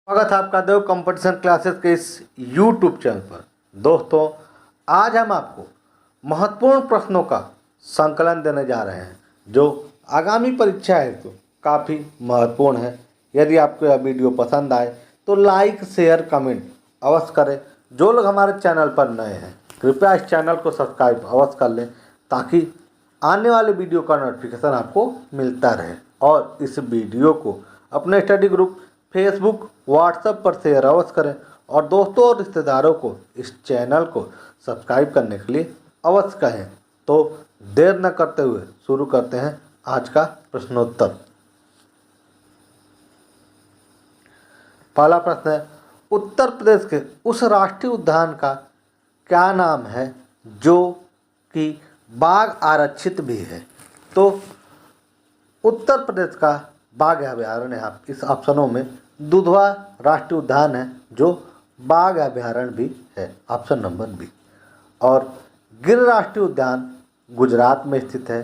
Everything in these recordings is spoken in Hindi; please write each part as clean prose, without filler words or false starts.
स्वागत है आपका देव कंपटीशन क्लासेस के इस YouTube चैनल पर। दोस्तों, आज हम आपको महत्वपूर्ण प्रश्नों का संकलन देने जा रहे हैं जो आगामी परीक्षा है तो काफ़ी महत्वपूर्ण है। यदि आपको यह वीडियो पसंद आए तो लाइक शेयर कमेंट अवश्य करें। जो लोग हमारे चैनल पर नए हैं कृपया इस चैनल को सब्सक्राइब अवश्य कर लें ताकि आने वाले वीडियो का नोटिफिकेशन आपको मिलता रहे। और इस वीडियो को अपने स्टडी ग्रुप फेसबुक व्हाट्सएप पर शेयर अवश्य करें और दोस्तों और रिश्तेदारों को इस चैनल को सब्सक्राइब करने के लिए अवश्य कहें। तो देर न करते हुए शुरू करते हैं आज का प्रश्नोत्तर। पहला प्रश्न है, उत्तर प्रदेश के उस राष्ट्रीय उद्यान का क्या नाम है जो कि बाघ आरक्षित भी है? तो उत्तर प्रदेश का बाघ अभयारण्य है। इस ऑप्शनों में दुधवा राष्ट्रीय उद्यान है जो बाघ अभयारण्य भी है, ऑप्शन नंबर बी। और गिर राष्ट्रीय उद्यान गुजरात में स्थित है।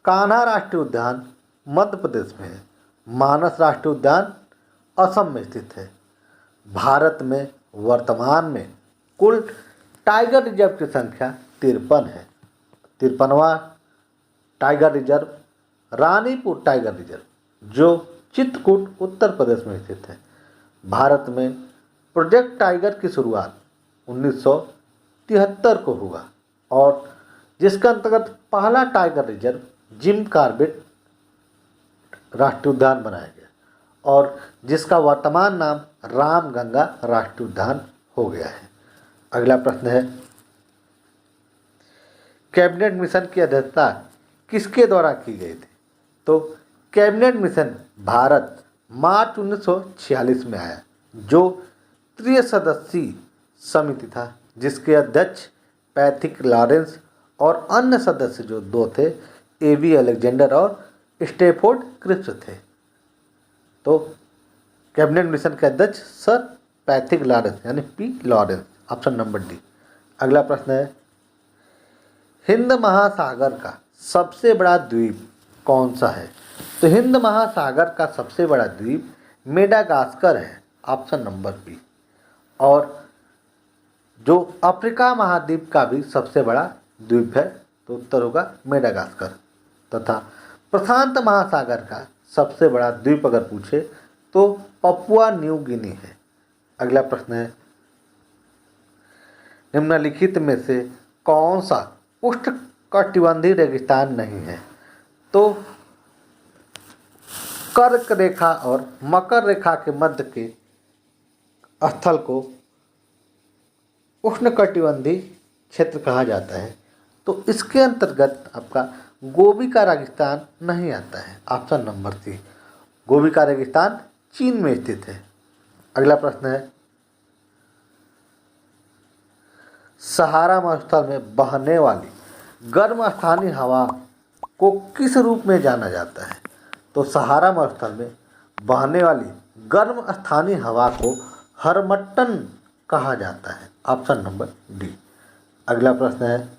कान्हा राष्ट्रीय उद्यान मध्य प्रदेश में है। मानस राष्ट्रीय उद्यान असम में स्थित है। भारत में वर्तमान में कुल टाइगर रिजर्व की संख्या 53 है। 53वां tiger reserve Ranipur tiger reserve जो चित्रकूट उत्तर प्रदेश में स्थित है। भारत में प्रोजेक्ट टाइगर की शुरुआत 1973 को हुआ और जिसके अंतर्गत पहला टाइगर रिजर्व जिम कॉर्बेट राष्ट्रीय उद्यान बनाया गया और जिसका वर्तमान नाम रामगंगा राष्ट्रीय उद्यान हो गया है। अगला प्रश्न है, कैबिनेट मिशन की अध्यक्षता किसके द्वारा की गई थी? तो कैबिनेट मिशन भारत मार्च 1946 में आया जो त्रिसदस्यीय समिति था जिसके अध्यक्ष पैथिक लॉरेंस और अन्य सदस्य जो दो थे एवी अलेक्जेंडर और स्टेफोर्ड क्रिप्स थे। तो कैबिनेट मिशन के अध्यक्ष सर पैथिक लॉरेंस यानी P Lawrence, option number D. अगला प्रश्न है, हिंद महासागर का सबसे बड़ा द्वीप कौन सा है? तो हिंद महासागर का सबसे बड़ा द्वीप मेडागास्कर है, ऑप्शन नंबर बी। और जो अफ्रीका महाद्वीप का भी सबसे बड़ा द्वीप है तो उत्तर होगा मेडागास्कर। तथा प्रशांत महासागर का सबसे बड़ा द्वीप अगर पूछे तो पपुआ न्यू गिनी है। अगला प्रश्न है, निम्नलिखित में से कौन सा उष्णकटिबंधीय रेगिस्तान नहीं है? तो कर्क रेखा और मकर रेखा के मध्य के स्थल को उष्णकटिबंधीय क्षेत्र कहा जाता है। तो इसके अंतर्गत आपका गोबी का रेगिस्तान नहीं आता है, ऑप्शन नंबर सी। गोबी का रेगिस्तान चीन में स्थित है। अगला प्रश्न है, सहारा मरुस्थल में बहने वाली गर्म स्थानीय हवा को किस रूप में जाना जाता है? तो सहारा मरुस्थल में बहने वाली गर्म स्थानीय हवा को हरमट्टन कहा जाता है, ऑप्शन नंबर डी। अगला प्रश्न है,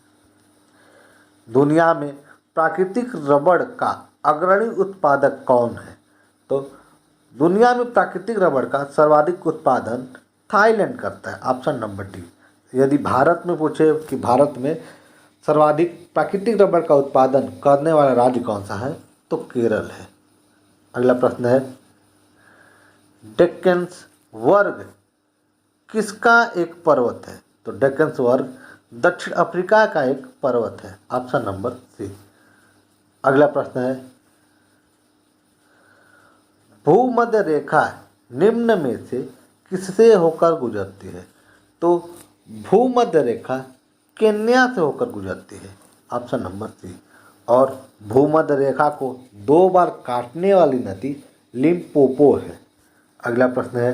दुनिया में प्राकृतिक रबड़ का अग्रणी उत्पादक कौन है? तो दुनिया में प्राकृतिक रबड़ का सर्वाधिक उत्पादन थाईलैंड करता है, ऑप्शन नंबर डी। यदि भारत में पूछे कि भारत में सर्वाधिक प्राकृतिक रबड़ का उत्पादन करने वाला राज्य कौन सा है तो केरल है। अगला प्रश्न है, डेक्कन्स वर्ग किसका एक पर्वत है? तो डेक्कन्स वर्ग दक्षिण अफ्रीका का एक पर्वत है, ऑप्शन नंबर सी। अगला प्रश्न है, भूमध्य रेखा निम्न में से किससे होकर गुजरती है? तो भूमध्य रेखा केन्या से होकर गुजरती है, ऑप्शन नंबर सी। और भूमध्य रेखा को 2 बार काटने वाली नदी लिम्पोपो है। अगला प्रश्न है,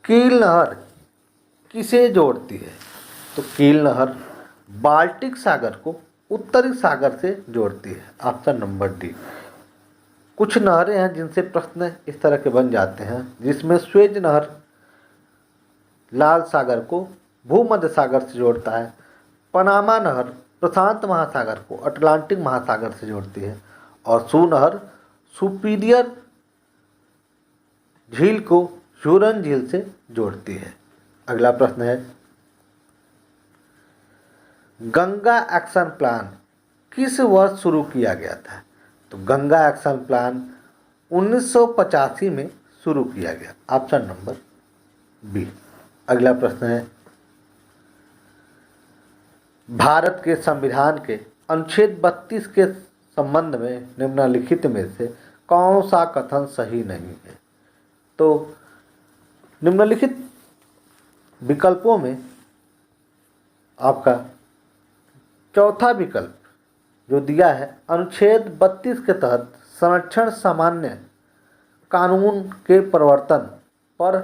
कील नहर किसे जोड़ती है? तो कील नहर बाल्टिक सागर को उत्तरी सागर से जोड़ती है, ऑप्शन नंबर डी। कुछ नहरें हैं जिनसे प्रश्न इस तरह के बन जाते हैं, जिसमें स्वेज नहर लाल सागर को भूमध्य सागर से जोड़ता है। पनामा नहर प्रशांत महासागर को अटलांटिक महासागर से जोड़ती है और सू नहर सुपीरियर झील को ह्यूरन झील से जोड़ती है। अगला प्रश्न है, गंगा एक्शन प्लान किस वर्ष शुरू किया गया था? तो गंगा एक्शन प्लान 1985 में शुरू किया गया। Option number B. अगला प्रश्न है, भारत के संविधान के अनुच्छेद 32 के संबंध में निम्नलिखित में से कौन सा कथन सही नहीं है? तो निम्नलिखित विकल्पों में आपका चौथा विकल्प जो दिया है, अनुच्छेद 32 के तहत संरक्षण सामान्य कानून के प्रवर्तन पर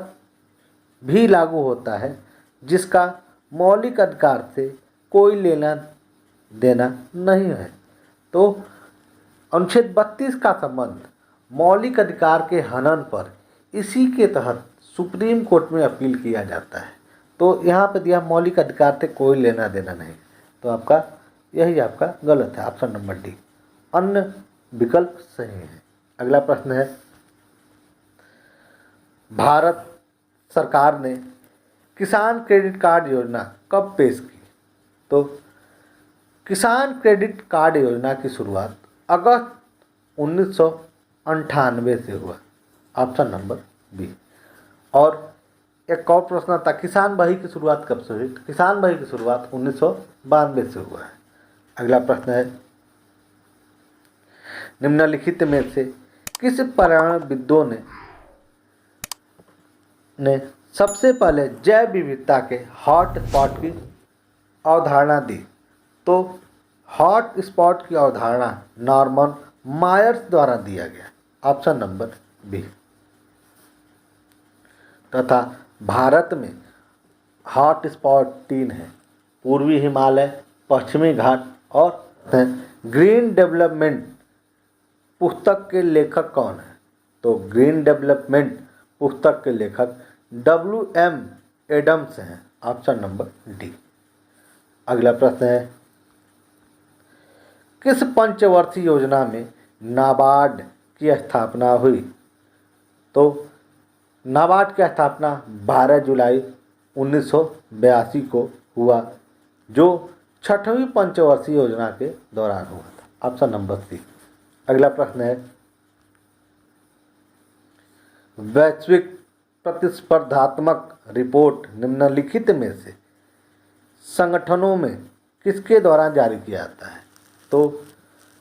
भी लागू होता है, जिसका मौलिक अधिकार से कोई लेना देना नहीं है। तो अनुच्छेद 32 का संबंध मौलिक अधिकार के हनन पर इसी के तहत सुप्रीम कोर्ट में अपील किया जाता है। तो यहाँ पे दिया मौलिक अधिकार से कोई लेना देना नहीं, तो आपका यही आपका गलत है। ऑप्शन नंबर डी, अन्य विकल्प सही है। अगला प्रश्न है, भारत सरकार ने किसान क्रेडिट कार्ड योजना कब पेश की? तो किसान क्रेडिट कार्ड योजना की शुरुआत अगस्त 1998 से हुआ। Option number B. और एक और प्रश्न था, किसान बही की शुरुआत कब से हुई? किसान बही की शुरुआत 1992 से हुआ है। अगला प्रश्न है, निम्नलिखित में से किस पर्यावरणविदों ने सबसे पहले जैव विविधता के हॉट स्पॉट की अवधारणा दी? तो हॉट स्पॉट की अवधारणा नॉर्मन मायर्स द्वारा दिया गया। Option number B. तथा भारत में हॉट स्पॉट 3 है, पूर्वी हिमालय, पश्चिमी घाट और ग्रीन डेवलपमेंट पुस्तक के लेखक कौन है? तो ग्रीन डेवलपमेंट पुस्तक के लेखक WM एडम्स हैं। Option number D. अगला प्रश्न है, किस पंचवर्षीय योजना में नाबार्ड की स्थापना हुई? तो नाबार्ड की स्थापना 12 जुलाई 1982 को हुआ, जो 6वीं पंचवर्षीय योजना के दौरान हुआ था। Option number C. अगला प्रश्न है, वैश्विक प्रतिस्पर्धात्मक रिपोर्ट निम्नलिखित में से संगठनों में किसके द्वारा जारी किया जाता है? तो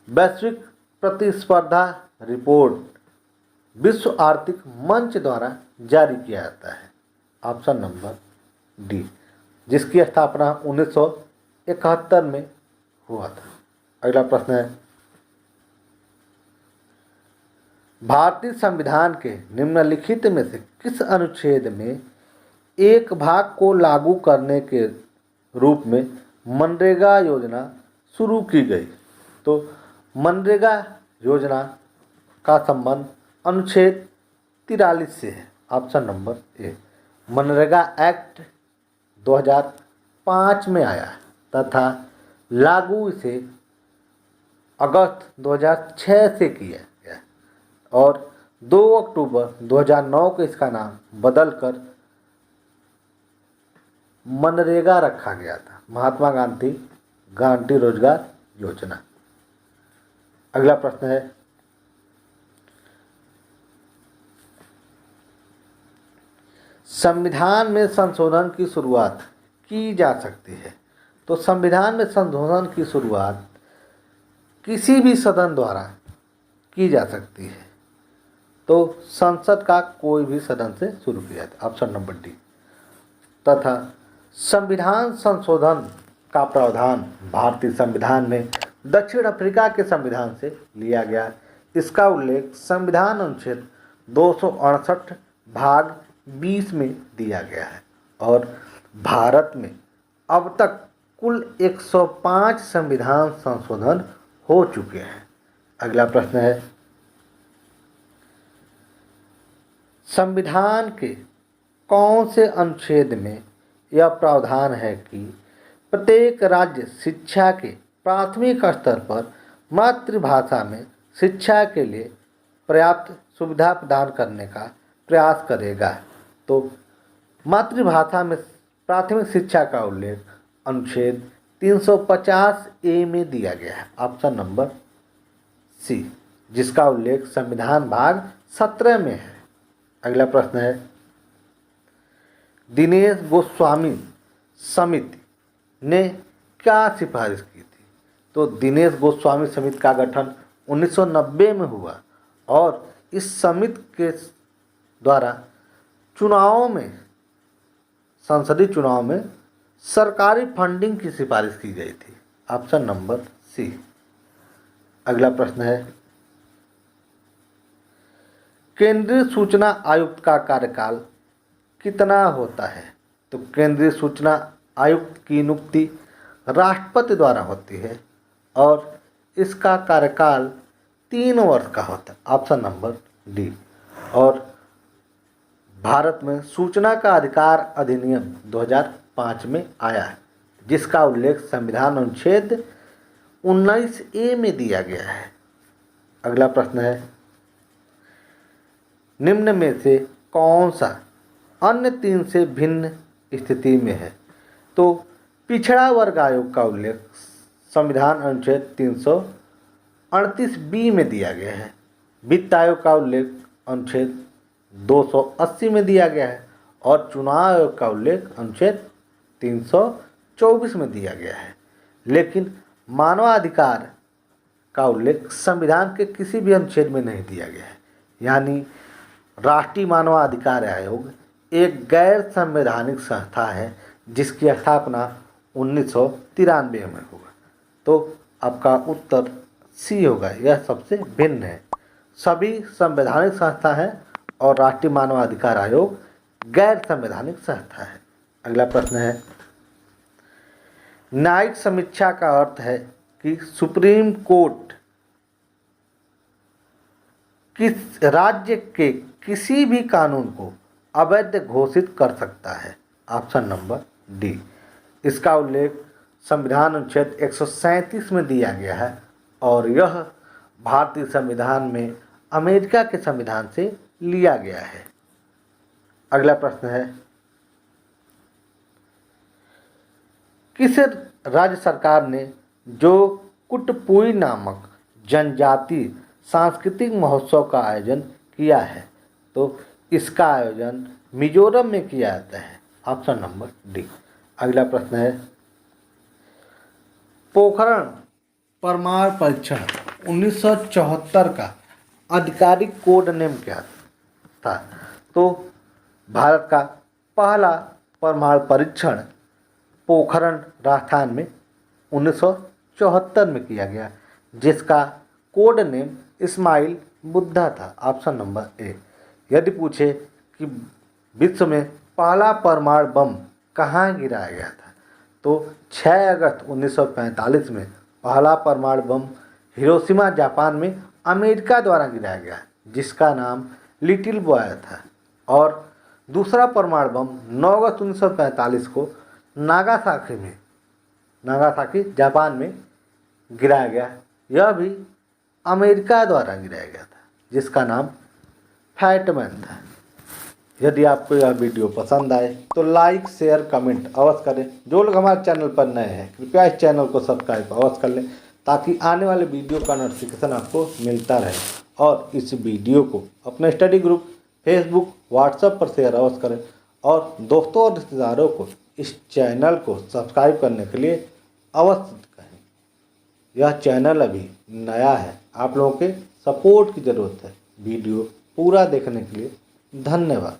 वैश्विक प्रतिस्पर्धा रिपोर्ट विश्व आर्थिक मंच द्वारा जारी किया जाता है। ऑप्शन नंबर डी, जिसकी स्थापना 1971 में हुआ था। अगला प्रश्न है, भारतीय संविधान के निम्नलिखित में से किस अनुच्छेद में एक भाग को लागू करने के रूप में मनरेगा योजना शुरू की गई? तो मनरेगा योजना का संबंध अनुच्छेद 43 से है। Option number A. MNREGA act 2005 में आया तथा लागू इसे अगस्त 2006 से किया गया और 2 अक्टूबर 2009 को इसका नाम बदलकर मनरेगा रखा गया था, महात्मा गांधी गारंटी रोजगार योजना। अगला प्रश्न है, संविधान में संशोधन की शुरुआत की जा सकती है? तो संविधान में संशोधन की शुरुआत किसी भी सदन द्वारा की जा सकती है। तो संसद का कोई भी सदन से शुरू किया जाता है। Option number D. तथा संविधान संशोधन का प्रावधान भारतीय संविधान में दक्षिण अफ्रीका के संविधान से लिया गया। इसका उल्लेख संविधान अनुच्छेद 268 भाग 20 में दिया गया है और भारत में अब तक कुल 105 संविधान संशोधन हो चुके हैं। अगला प्रश्न है, संविधान के कौन से अनुच्छेद में यह प्रावधान है कि प्रत्येक राज्य शिक्षा के प्राथमिक स्तर पर मातृभाषा में शिक्षा के लिए पर्याप्त सुविधा प्रदान करने का प्रयास करेगा। तो मातृभाषा में प्राथमिक शिक्षा का उल्लेख अनुच्छेद 350A में दिया गया है, ऑप्शन नंबर सी, जिसका उल्लेख संविधान भाग 17 में है। अगला प्रश्न है, दिनेश गोस्वामी समिति ने क्या सिफारिश की थी? तो दिनेश गोस्वामी समिति का गठन 1990 में हुआ और इस समिति के द्वारा चुनावों में, संसदीय चुनाव में सरकारी फंडिंग की सिफारिश की गई थी, ऑप्शन नंबर सी। अगला प्रश्न है, केंद्रीय सूचना आयुक्त का कार्यकाल कितना होता है? तो केंद्रीय सूचना आयुक्त की नियुक्ति राष्ट्रपति द्वारा होती है और इसका कार्यकाल 3 वर्ष का होता है, ऑप्शन नंबर डी। और भारत में सूचना का अधिकार अधिनियम 2005 में आया है, जिसका उल्लेख संविधान अनुच्छेद 19A में दिया गया है। अगला प्रश्न है, निम्न में से कौन सा अन्य 3 से भिन्न स्थिति में है? तो पिछड़ा वर्ग आयोग का उल्लेख संविधान अनुच्छेद 338B में दिया गया है। वित्त आयोग का उल्लेख अनुच्छेद 280 में दिया गया है और चुनाव आयोग का उल्लेख अनुच्छेद 324 में दिया गया है। लेकिन मानवाधिकार का उल्लेख संविधान के किसी भी अनुच्छेद में नहीं दिया गया है। यानी राष्ट्रीय मानवाधिकार आयोग एक गैर संवैधानिक संस्था है जिसकी स्थापना 1993 में हुआ। तो आपका उत्तर सी होगा, यह सबसे भिन्न है। सभी संवैधानिक संस्था है और राष्ट्रीय मानवाधिकार आयोग गैर संवैधानिक संस्था है। अगला प्रश्न है, न्यायिक समीक्षा का अर्थ है कि सुप्रीम कोर्ट किस राज्य के किसी भी कानून को अवैध घोषित कर सकता है, ऑप्शन नंबर डी। इसका उल्लेख संविधान अनुच्छेद 137 में दिया गया है और यह भारतीय संविधान में अमेरिका के संविधान से लिया गया है। अगला प्रश्न है, किस राज्य सरकार ने जो कुटपुई नामक जनजातीय सांस्कृतिक महोत्सव का आयोजन किया है? तो इसका आयोजन मिजोरम में किया जाता है, ऑप्शन नंबर डी। अगला प्रश्न है, पोखरण परमाणु परीक्षण 1974 का आधिकारिक कोड नेम क्या था? तो भारत का पहला परमाणु परीक्षण पोखरण राजस्थान में 1974 में किया गया, जिसका कोड नेम इस्माइल बुद्धा था, ऑप्शन नंबर ए। यदि पूछे कि विश्व में पहला परमाणु बम कहाँ गिराया गया था? तो 6 अगस्त 1945 में पहला परमाणु बम हिरोशिमा जापान में अमेरिका द्वारा गिराया गया, जिसका नाम लिटिल बॉय था। और दूसरा परमाणु बम 9 अगस्त 1945 को नागासाकी जापान में गिराया गया। यह भी अमेरिका द्वारा गिराया गया था, जिसका नाम फैटमैन था। यदि आपको यह वीडियो पसंद आए तो लाइक शेयर कमेंट अवश्य करें। जो लोग हमारे चैनल पर नए हैं कृपया इस चैनल को सब्सक्राइब अवश्य कर लें, ताकि आने वाले वीडियो का नोटिफिकेशन आपको मिलता रहे। और इस वीडियो को अपने स्टडी ग्रुप फेसबुक व्हाट्सएप पर शेयर अवश्य करें और दोस्तों और रिश्तेदारों को इस चैनल को सब्सक्राइब करने के लिए अवश्य कहें। यह चैनल अभी नया है, आप लोगों के सपोर्ट की ज़रूरत है। वीडियो पूरा देखने के लिए धन्यवाद।